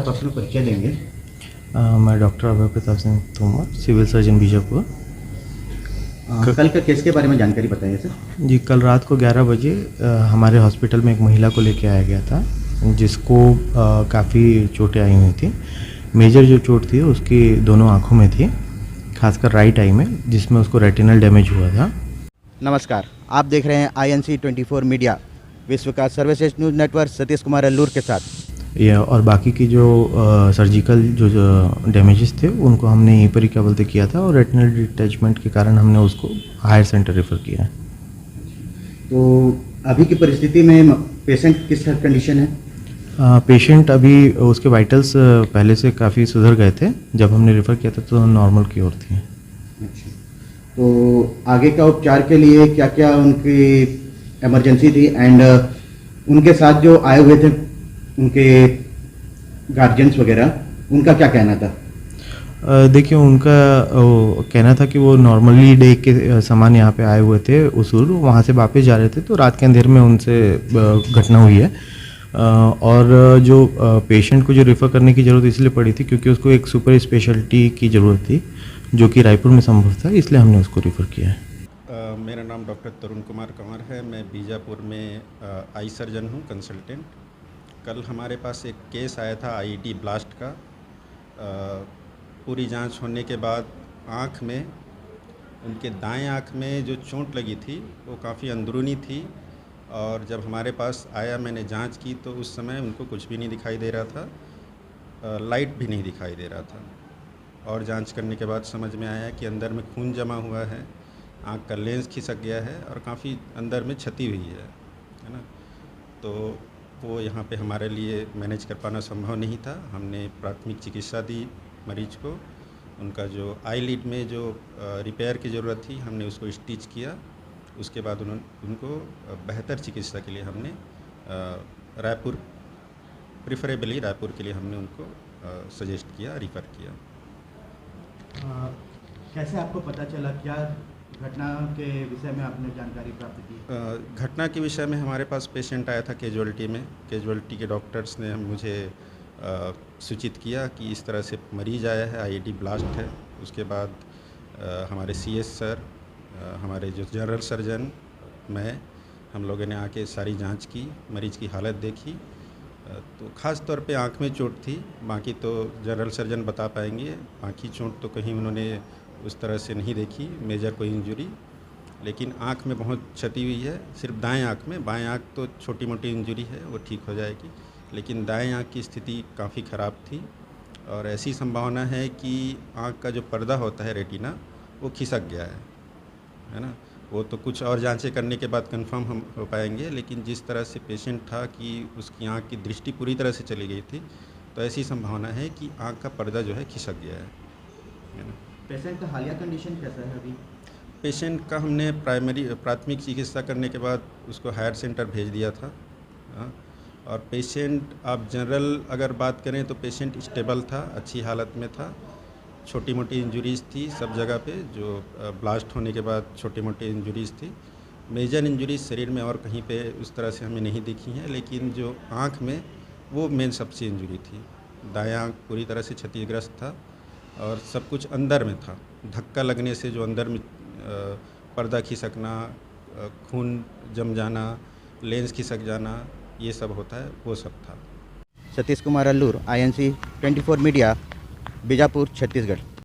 आप अपना परिचय देंगे? मैं डॉक्टर अभय प्रताप सिंह तोमर, सिविल सर्जन बीजापुर। कल का केस के बारे में जानकारी बताइए सर। जी, कल रात को 11 बजे हमारे हॉस्पिटल में एक महिला को लेके आया गया था, जिसको काफ़ी चोटें आई हुई थी। मेजर जो चोट थी उसकी दोनों आँखों में थी, खासकर राइट आई में, जिसमें उसको रेटिनल डैमेज हुआ था। नमस्कार, आप देख रहे हैं INC 24 मीडिया, विश्व का सर्वश्रेष्ठ news network Satish Kumar allure के साथ। ये और बाकी की जो सर्जिकल जो डैमेजेस थे उनको हमने यहीं पर ही क्या बोलते किया था, और रेटिनल डिटैचमेंट के कारण हमने उसको हायर सेंटर रेफ़र किया है। तो अभी की परिस्थिति में पेशेंट किस कंडीशन है? पेशेंट अभी उसके वाइटल्स पहले से काफ़ी सुधर गए थे। जब हमने रेफ़र किया था तो नॉर्मल की ओर थी। अच्छा, तो आगे का उपचार के लिए क्या क्या उनकी इमरजेंसी थी, एंड उनके साथ जो आए हुए थे उनके गार्जियंस वगैरह, उनका क्या कहना था? देखिए, उनका कहना था कि वो नॉर्मली डे के समान यहाँ पे आए हुए थे उसूल, वहाँ से वापस जा रहे थे, तो रात के अंधेर में उनसे घटना हुई है। और जो पेशेंट को जो रेफ़र करने की ज़रूरत इसलिए पड़ी थी क्योंकि उसको एक सुपर स्पेशलिटी की ज़रूरत थी, जो कि रायपुर में संभव था, इसलिए हमने उसको रेफ़र किया है। मेरा नाम डॉक्टर तरुण कुमार कंवर है। मैं बीजापुर में आई सर्जन हूँ, कंसल्टेंट। कल हमारे पास एक केस आया था IED ब्लास्ट का। पूरी जांच होने के बाद आँख में, उनके दाएं आँख में जो चोट लगी थी वो काफ़ी अंदरूनी थी, और जब हमारे पास आया मैंने जांच की तो उस समय उनको कुछ भी नहीं दिखाई दे रहा था, लाइट भी नहीं दिखाई दे रहा था। और जांच करने के बाद समझ में आया कि अंदर में खून जमा हुआ है, आँख का लेंस खिसक गया है और काफ़ी अंदर में क्षति हुई है ना। तो वो यहाँ पे हमारे लिए मैनेज कर पाना संभव नहीं था। हमने प्राथमिक चिकित्सा दी मरीज को। उनका जो आई लिड में जो रिपेयर की ज़रूरत थी हमने उसको स्टिच किया। उसके बाद उनको बेहतर चिकित्सा के लिए हमने रायपुर, प्रिफरेबली रायपुर के लिए हमने उनको सजेस्ट किया, रिफ़र किया। कैसे आपको पता चला, क्या घटना के विषय में आपने जानकारी प्राप्त की? घटना के विषय में हमारे पास पेशेंट आया था कैजुअलिटी में। कैजुअलिटी के डॉक्टर्स ने मुझे सूचित किया कि इस तरह से मरीज़ आया है, IED ब्लास्ट है। उसके बाद हमारे CS सर, हमारे जो जनरल सर्जन, मैं, हम लोगों ने आके सारी जांच की, मरीज़ की हालत देखी। तो ख़ास तौर पे आँख में चोट थी, बाकी तो जनरल सर्जन बता पाएंगे। बाकी चोट तो कहीं उन्होंने उस तरह से नहीं देखी, मेजर कोई इंजरी, लेकिन आँख में बहुत क्षति हुई है। सिर्फ दाएं आँख में, बाएं आँख तो छोटी मोटी इंजरी है, वो ठीक हो जाएगी, लेकिन दाएं आँख की स्थिति काफ़ी ख़राब थी। और ऐसी संभावना है कि आँख का जो पर्दा होता है रेटिना, वो खिसक गया है ना। वो तो कुछ और जांचें करने के बाद कंफर्म हम हो पाएंगे, लेकिन जिस तरह से पेशेंट था कि उसकी आँख की दृष्टि पूरी तरह से चली गई थी, तो ऐसी संभावना है कि आँख का पर्दा जो है खिसक गया है ना। पेशेंट का हालिया कंडीशन कैसा है अभी? पेशेंट का हमने प्राथमिक चिकित्सा करने के बाद उसको हायर सेंटर भेज दिया था। और पेशेंट, आप जनरल अगर बात करें तो पेशेंट स्टेबल था, अच्छी हालत में था। छोटी मोटी इंजरीज़ थी सब जगह पे, जो ब्लास्ट होने के बाद छोटी मोटी इंजरीज़ थी। मेजर इंजरीज शरीर में और कहीं पे उस तरह से हमें नहीं दिखी हैं, लेकिन जो आँख में वो मेन सबसे इंजरी थी। दायां आँख पूरी तरह से क्षतिग्रस्त था और सब कुछ अंदर में था। धक्का लगने से जो अंदर में पर्दा खिसकना, खून जम जाना, लेंस खिसक जाना, ये सब होता है, वो सब था। Satish Kumar Allur, INC 24 media, Bijapur, Chhattisgarh.